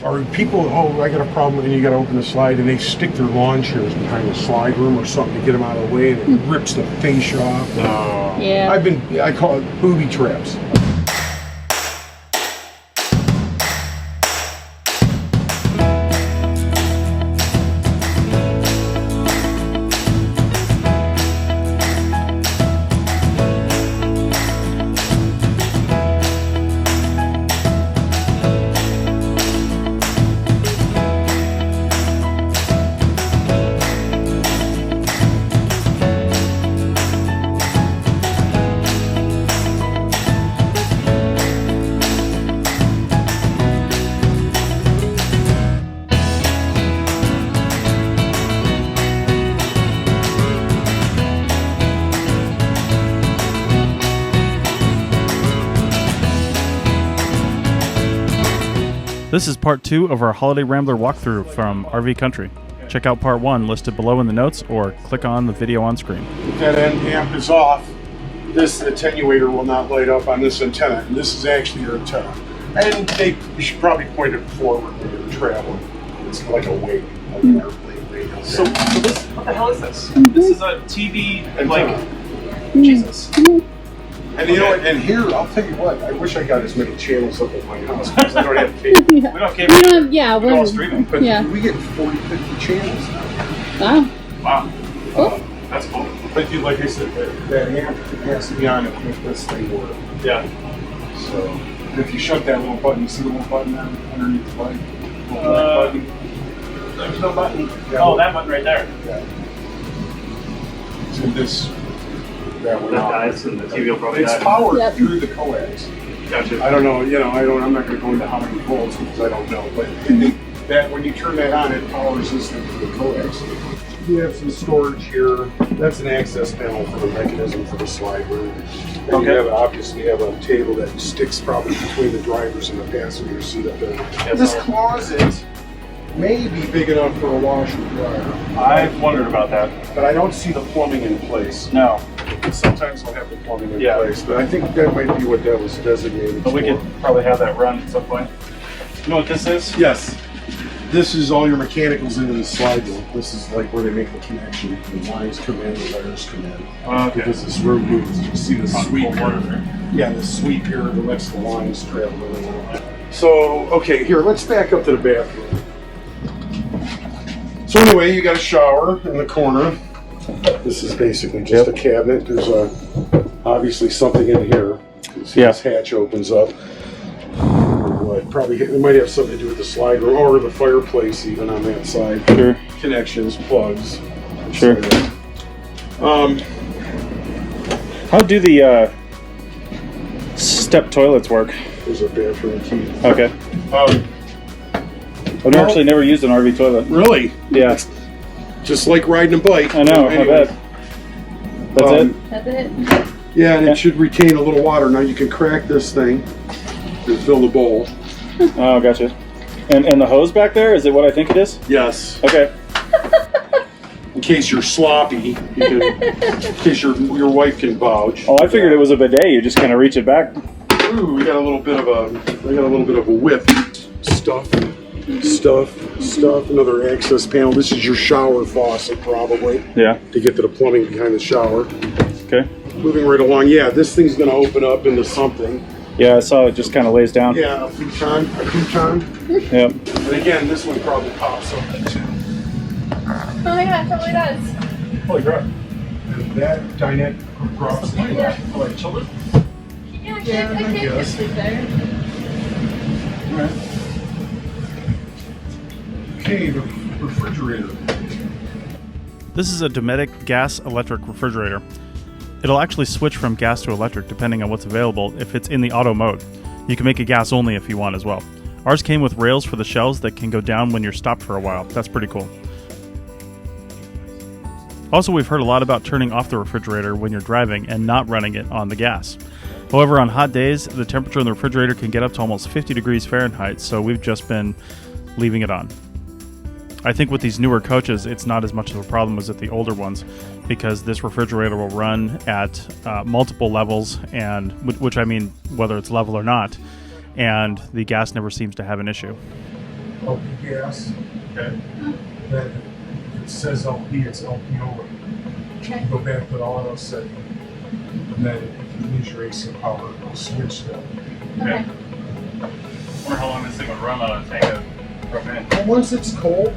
are people, oh, I got a problem, and you got to open the slide, and they stick their lawn chairs behind the slide room or something to get them out of the way, and it rips the fascia off. Yeah. I call it booby traps. This is part 2 of our Holiday Rambler walkthrough from RV Country. Check out part 1 listed below in the notes or click on the video on screen. If that end amp is off, this attenuator will not light up on this antenna, and this is actually your antenna. And you should probably point it forward when you're traveling. It's like a wing, like an airplane wing. So this, what the hell is this? This is a TV, like, Jesus. And you know what, and here, I'll tell you what, I wish I got as many channels up at my house because I don't have cable. Yeah. We don't cable. We don't, yeah, We're all streaming. But Yeah. we get 40, 50 channels now. Wow. Wow. That's cool. But you, like I said, that amp has to be on it to make this thing work. Yeah. So if you shut that little button, you see the little button underneath the light? Little button. There's no button. Yeah, Oh, that button right there. Yeah. So this, that one That out. dies and the TV will probably It's die. powered Yep. through the coax. Gotcha. I don't know, I'm not going to go into how many volts because I don't know. But I think that when you turn that on, it powers this thing through the coax. We have some storage here. That's an access panel for the mechanism for the slide room. And Okay. you have, obviously, you have a table that sticks probably between the drivers and the passenger seat up there. This closet may be big enough for a washer and dryer. I've wondered about that. But I don't see the plumbing in place. No. Sometimes they'll have the plumbing in Yeah. place, but I think that might be what that was designated But we for. could probably have that run at some point. You know what this is? Yes. This is all your mechanicals into the slide wheel. This is like where they make the connection. The lines come in, the wires come in. Okay. Because this room moves. You see the sweep Cold water here. there. Yeah, the sweep here that lets the lines travel in and out. So, okay, here, let's back up to the bathroom. So anyway, you got a shower in the corner. This is basically just a cabinet. There's obviously something in here. See this hatch opens up. What? Probably it might have something to do with the slide room or the fireplace even on that side. Sure. Connections, plugs. Sure. How do the step toilets work? There's a bathroom key. Okay. I've actually never used an RV toilet. Really? Yeah. Just like riding a bike. I know, Anyway, I bet. That's it? That's it. Yeah, and it should retain a little water. Now you can crack this thing and fill the bowl. Oh, gotcha. And the hose back there, is it what I think it is? Yes. Okay. In case you're sloppy, in case your wife can vouch. Oh, I figured it was a bidet. You just kind of reach it back. Ooh, we got a little bit of a whip. Stuff. Another access panel. This is your shower faucet, probably. Yeah. To get to the plumbing behind the shower. Okay. Moving right along. Yeah, this thing's going to open up into something. Yeah, I saw it just kind of lays down. Yeah, a futon. Yep. And again, this one probably pops up too. Oh my god, it totally does. Holy crap. And that dinette drops in. Yeah. For like children? Yeah, I I can't guess. sleep there. Okay, the refrigerator. This is a Dometic gas electric refrigerator. It'll actually switch from gas to electric depending on what's available if it's in the auto mode. You can make it gas only if you want as well. Ours came with rails for the shelves that can go down when you're stopped for a while. That's pretty cool. Also, we've heard a lot about turning off the refrigerator when you're driving and not running it on the gas. However, on hot days, the temperature in the refrigerator can get up to almost 50 degrees Fahrenheit, so we've just been leaving it on. I think with these newer coaches, it's not as much of a problem as with the older ones, because this refrigerator will run at multiple levels, and which I mean whether it's level or not, and the gas never seems to have an issue. LP gas. Okay. Then if it says LP, it's LP only. Okay. Go back to the auto setting. And then if you lose your AC power, it'll switch to. Okay. Wonder how long this thing would run on a tank of propane. And once it's cold,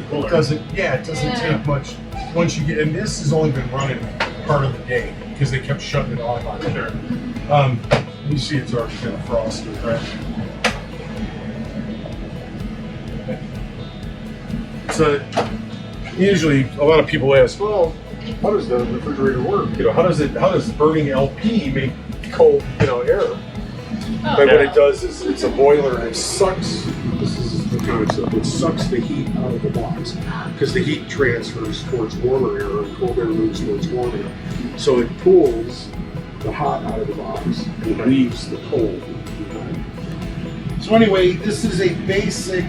Cooler. it doesn't take much. Once you get, and this has only been running part of the day because they kept shutting it off on there. You see it's already kind of frosty, right? So usually a lot of people ask, well, how does the refrigerator work? You know, how does burning LP make cold, air? Oh, But what it does is it's a boiler and it sucks. This is the concept. It sucks the heat out of the box because the heat transfers towards warmer air and cold air moves towards warmer air. So it pulls the hot out of the box and leaves the cold behind. So anyway, this is a basic.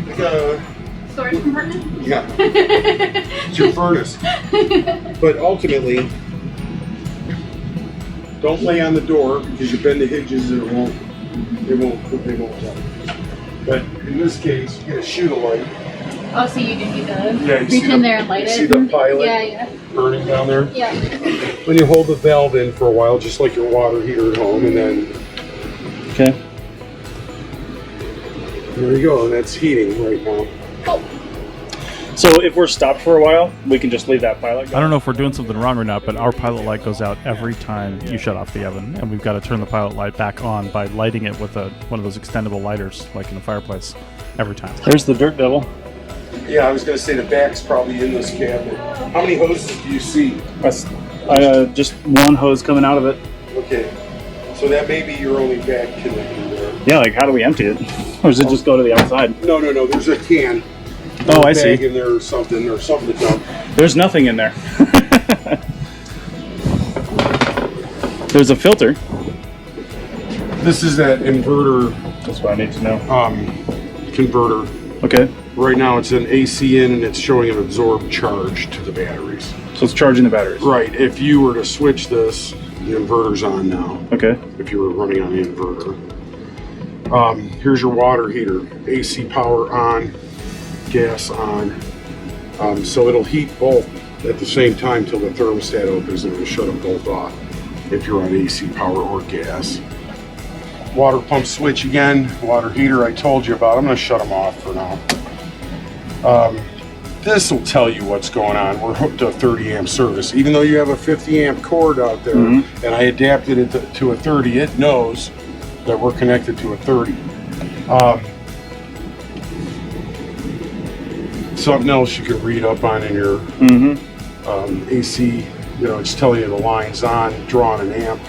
Storage compartment? Yeah, it's your furnace. But ultimately, don't lay on the door because you bend the hinges and they won't jump. But in this case, you get a shoot a light. Oh, so you do need to Yeah, you reach see in there and light it? See the pilot Yeah. burning down there? Yeah. When you hold the valve in for a while, just like your water heater at home, and then Okay. there you go, and that's heating right now. So if we're stopped for a while, we can just leave that pilot going? I don't know if we're doing something wrong or not, but our pilot light goes out every time you shut off the oven, and we've got to turn the pilot light back on by lighting it with one of those extendable lighters, like in the fireplace, every time. There's the Dirt Devil. Yeah, I was going to say the back's probably in this cabinet. How many hoses do you see? Just one hose coming out of it. Okay, so that may be your only back connector there. Yeah, like how do we empty it? Or does it just go to the outside? No, there's a can. Oh, I bag see. in there or something to dump. There's nothing in there. There's a filter. This is that inverter That's what I need to know. converter. Okay. Right now it's an AC in and it's showing an absorbed charge to the batteries. So it's charging the batteries. Right. If you were to switch this, the inverter's on now. Okay. If you were running on the inverter. Here's your water heater. AC power on, gas on. So it'll heat both at the same time till the thermostat opens and it'll shut them both off if you're on AC power or gas. Water pump switch again, water heater I told you about. I'm going to shut them off for now. This will tell you what's going on. We're hooked to a 30 amp service. Even though you have a 50 amp cord out there and I adapted it to a 30, it knows that we're connected to a 30. Something else you can read up on in your AC, it's telling you the line's on, drawing an amp.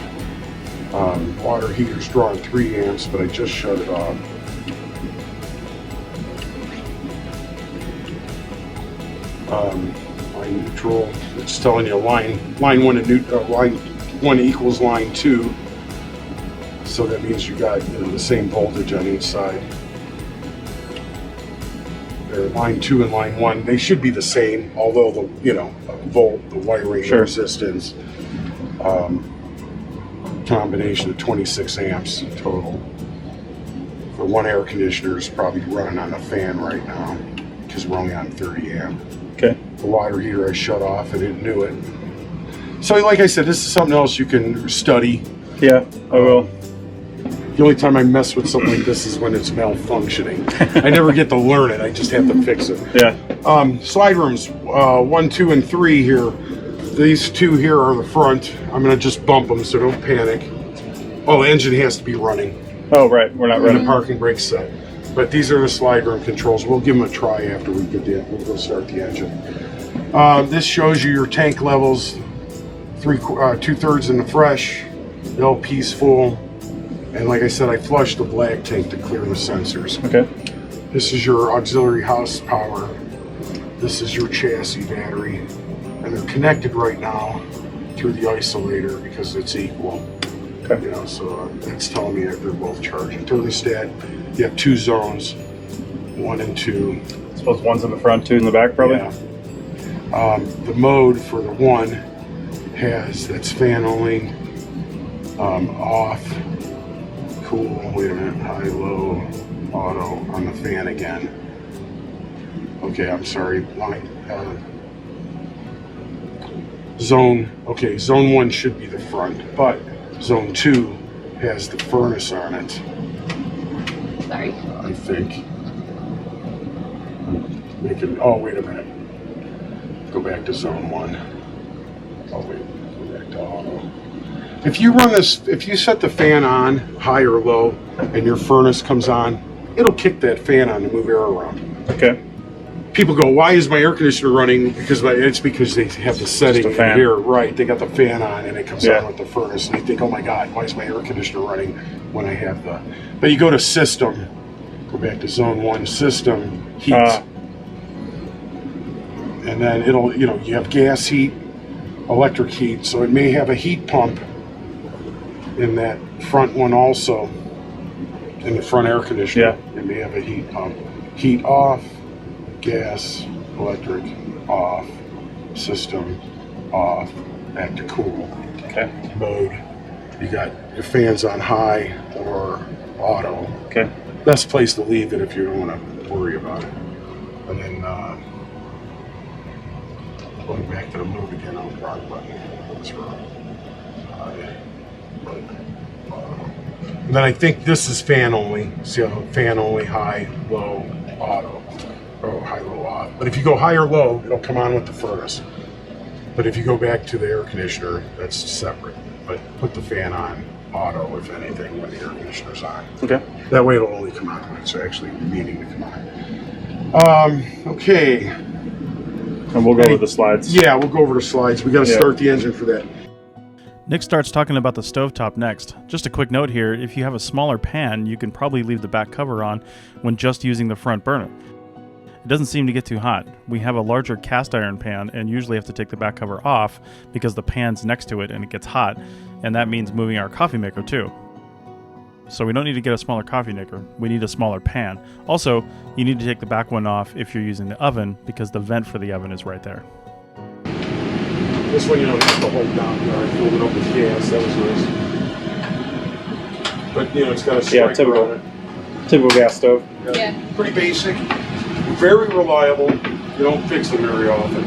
Water heater's drawing 3 amps, but I just shut it off. Line neutral, it's telling you line one and line one equals line 2. So that means you got the same voltage on each side. There, line 2 and line 1, they should be the same, although the volt, the wiring, the resistance, combination of 26 amps total. For one air conditioner is probably running on a fan right now because we're only on 30 amp. Okay. The water heater I shut off, I didn't do it. So like I said, this is something else you can study. Yeah, I will. The only time I mess with something like this is when it's malfunctioning. I never get to learn it, I just have to fix it. Yeah. Slide rooms, 1, 2, and 3 here. These 2 here are the front. I'm gonna just bump them, so don't panic. Oh, the engine has to be running. Oh, right, we're not And running. the parking brake set. But these are the slide room controls. We'll give them a try after we get we'll go start the engine. This shows you your tank levels, 2/3 in the fresh, the LP's full. And like I said, I flushed the black tank to clear the sensors. Okay. This is your auxiliary house power. This is your chassis battery. And they're connected right now through the isolator because it's equal. Okay. So that's telling me that they're both charging. Thermostat, you have 2 zones, 1 and 2. I suppose one's in the front, 2 in the back, probably? Yeah. The mode for the 1 that's fan only, off, cool, wait a minute, high, low, auto on the fan again. Okay, I'm sorry. Line. Zone 1 should be the front, but zone 2 has the furnace on it. Sorry. I think. Oh, wait a minute. Go back to zone 1. Oh, wait. Go back to auto. If you run this, if you set the fan on high or low and your furnace comes on, it'll kick that fan on to move air around. Okay. People go, why is my air conditioner running? It's because they have the setting in here. Right, they got the fan on and it comes on with the furnace. And they think, oh my God, why is my air conditioner running when I have the... But you go to system, go back to zone 1, system, heat. And then it'll, you have gas heat, electric heat. So it may have a heat pump in that front one also, in the front air conditioner. Yeah. It may have a heat pump. Heat off. Gas, electric, off, system, off, back to cool. Okay. Mode. You got your fans on high or auto. Okay. Best place to leave it if you don't want to worry about it. And then going back to the mode again on the wrong button. That's wrong. And then I think this is fan only. See how fan only, high, low, auto. Oh, high, low, off. But if you go high or low, it'll come on with the furnace. But if you go back to the air conditioner, that's separate. But put the fan on auto, if anything, when the air conditioner's on. Okay. That way it'll only come on when it's actually needing to come on. Okay. And we'll go over the slides. Yeah, we'll go over the slides. We got to start the engine for that. Nick starts talking about the stovetop next. Just a quick note here, if you have a smaller pan, you can probably leave the back cover on when just using the front burner. It doesn't seem to get too hot. We have a larger cast iron pan and usually have to take the back cover off because the pan's next to it and it gets hot, and that means moving our coffee maker too. So we don't need to get a smaller coffee maker, we need a smaller pan. Also, you need to take the back one off if you're using the oven because the vent for the oven is right there. This one you don't have to hold down. I filled it up with gas, that was nice. But it's got a striker on it. Typical gas stove. Yeah. Pretty basic. Very reliable. You don't fix them very often.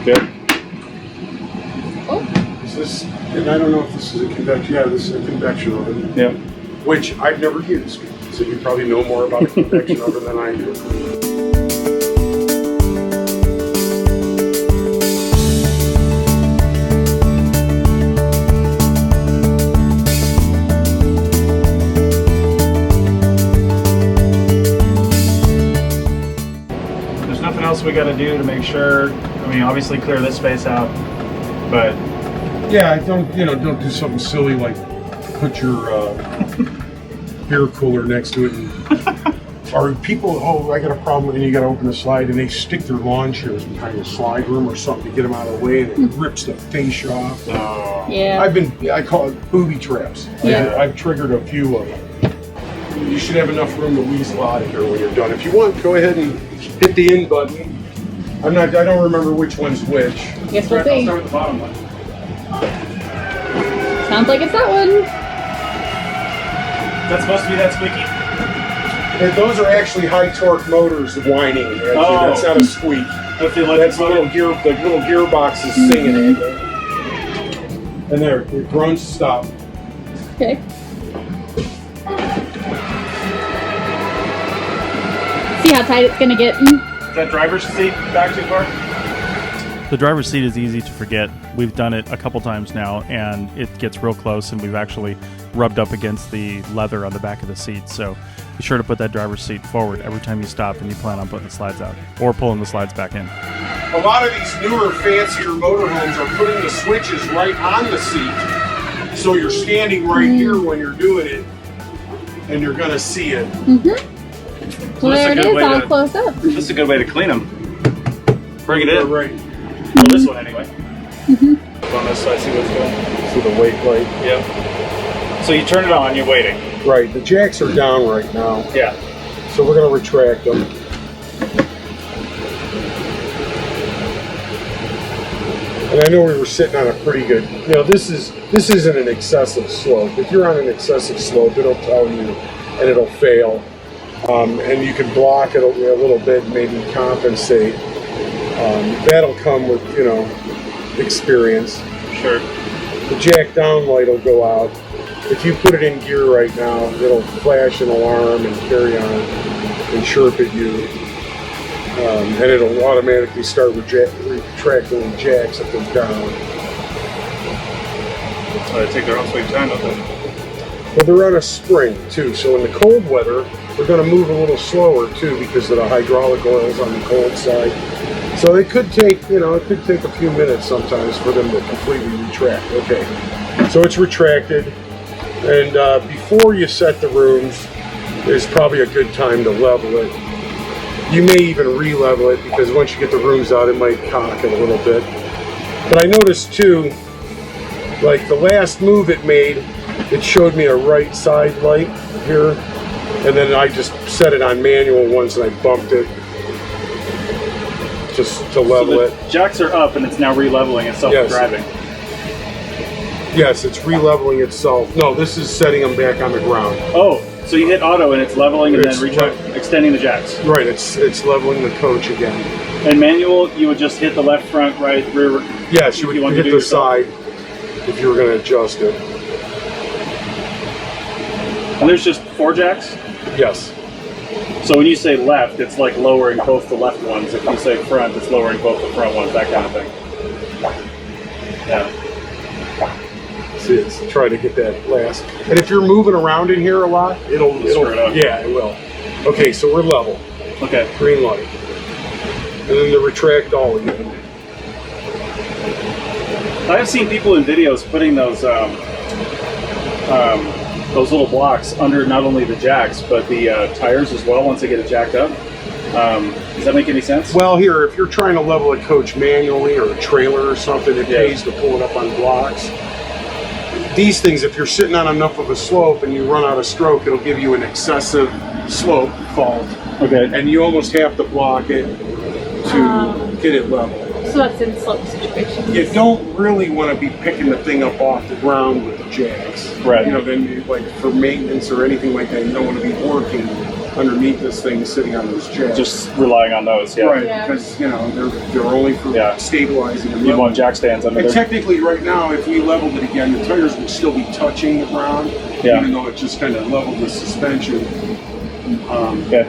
Good. Oh. Is this, and I don't know if this is a convection. Yeah, this is a convection oven. Yeah. Which I've never used. So you probably know more about a convection oven than I do. Else we got to do to make sure, obviously clear this space out, but yeah, don't do something silly like put your beer cooler next to it and or people, I got a problem, and you got to open the slide and they stick their lawn chairs behind the slide room or something to get them out of the way, and it rips the fascia off. Yeah. I call it booby traps. Yeah. I've triggered a few of them. You should have enough room to weasel out of here when you're done. If you want, go ahead and hit the in button. I don't remember which one's which. Guess we'll see. I'll start with the bottom one. Sounds like it's that one. That's supposed to be that squeaky? And those are actually high torque motors whining. Actually. Oh. That's not a squeak. That's the That's the little gearbox is singing it. And there, it groans to stop. Okay. See how tight it's gonna get. Is that driver's seat back too far? The driver's seat is easy to forget. We've done it a couple times now, and it gets real close, and we've actually rubbed up against the leather on the back of the seat. So be sure to put that driver's seat forward every time you stop and you plan on putting the slides out or pulling the slides back in. A lot of these newer, fancier motorhomes are putting the switches right on the seat. So you're standing right here when you're doing it, and you're going to see it. Well, there it is, all close up. This is a good way to clean them. Bring it in. Right. Well, this one anyway. On this side, see what's going. See the weight light? Yep. So you turn it on, you're waiting. Right. The jacks are down right now. Yeah. So we're going to retract them. And I know we were sitting on a pretty good, this isn't an excessive slope. If you're on an excessive slope, it'll tell you and it'll fail. and you can block it a little bit, maybe compensate. That'll come with, you know, experience. Sure. The jack down light will go out. If you put it in gear right now, it'll flash an alarm and carry on and chirp at you. And it'll automatically start retracting the jacks if they're down. So they take their own sweet time with it. But they're on a spring too, so in the cold weather, they're going to move a little slower too because of the hydraulic oils on the cold side. So it could take, you know, it could take a few minutes sometimes for them to completely retract. Okay, so it's retracted, and before you set the rooms, there's probably a good time to level it. You may even re-level it because once you get the rooms out, it might cock it a little bit. But I noticed too, like the last move it made, it showed me a right side light here, and then I just set it on manual once and I bumped it just to level it. Jacks are up and it's now re-leveling itself Yes. driving. Yes, it's re-leveling itself. No, this is setting them back on the ground. Oh, so you hit auto and it's leveling and It's then extending the jacks. Right, it's leveling the coach again. And manual, you would just hit the left, front, right, rear. Yes, you would want to hit do the yourself. side if you were going to adjust it. And there's just 4 jacks? Yes. So when you say left, it's like lowering both the left ones. If you say front, it's lowering both the front ones, that kind of thing. Yeah. See, it's trying to get that last. And if you're moving around in here a lot, it'll screw it up. Yeah, it will. Okay, so we're level. Okay. Green light. And then the retract all again. I have seen people in videos putting those little blocks under not only the jacks, but the tires as well once they get it jacked up. Does that make any sense? Well, here, if you're trying to level a coach manually or a trailer or something, it pays to pull it up on blocks. These things, if you're sitting on enough of a slope and you run out of stroke, it'll give you an excessive slope fault. Okay. And you almost have to block it to get it level. So that's in slope situations. You don't really want to be picking the thing up off the ground with the jacks. Right. You know, then you, like for maintenance or anything like that, you don't want to be working underneath this thing sitting on those jacks. Just relying on those, yeah. Right, Yeah. because, you know, they're only for stabilizing and You leveling. want jack stands under And there. technically right now, if we leveled it again, the tires would still be touching the ground, Yeah. even though it just kind of leveled the suspension. Okay.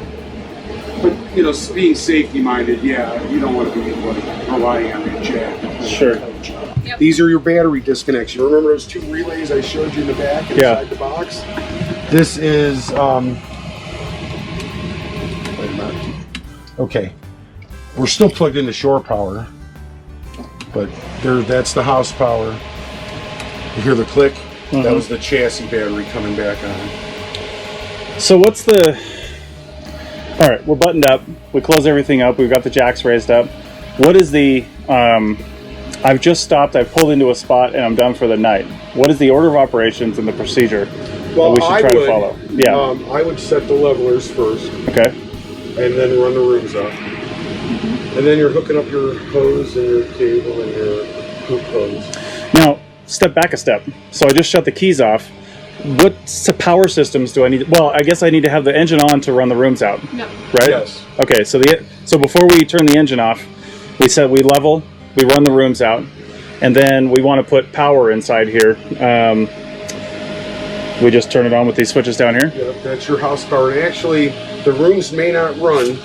But, you know, being safety-minded, yeah, you don't want to be like, relying on that jack. Sure. Yep. These are your battery disconnects. You remember those 2 relays I showed you in the back inside the box? This is, wait a minute. Okay. We're still plugged into shore power, but that's the house power. You hear the click? Mm-hmm. That was the chassis battery coming back on. So what's the... All right, we're buttoned up. We close everything up. We've got the jacks raised up. What is the... I've just stopped. I've pulled into a spot and I'm done for the night. What is the order of operations and the procedure that we should try to follow? Yeah. I would set the levelers first. Okay. And then run the rooms up. And then you're hooking up your hose and your cable and your hoop hose. Now, step back a step. So I just shut the keys off. What power systems do I need? Well, I guess I need to have the engine on to run the rooms out. No. Right? Yes. Okay, so before we turn the engine off, we said we level, we run the rooms out, and then we want to put power inside here. We just turn it on with these switches down here. Yep, that's your house power. And actually, the rooms may not run.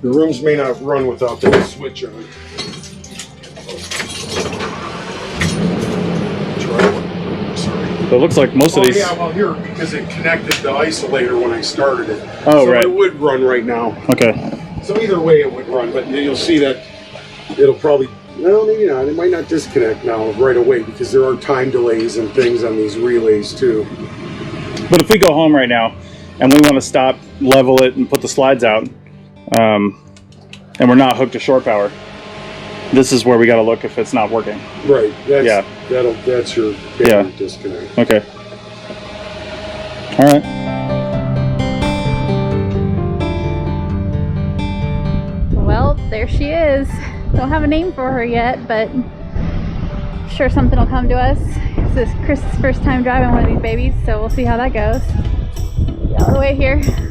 The rooms may not run without that switch on. So it looks like most of these... yeah, well here, because it connected the isolator when I started it. Oh, so right. it would run right now. Okay. So either way it would run, but you'll see that it'll probably, well, maybe not. It might not disconnect now right away because there are time delays and things on these relays too. But if we go home right now and we want to stop, level it, and put the slides out, and we're not hooked to shore power, this is where we got to look if it's not working. Right. That's, Yeah. That's your battery disconnect. Okay. All right. Well, there she is. Don't have a name for her yet, but I'm sure something will come to us. This is Chris's first time driving one of these babies, so we'll see how that goes. All the way here.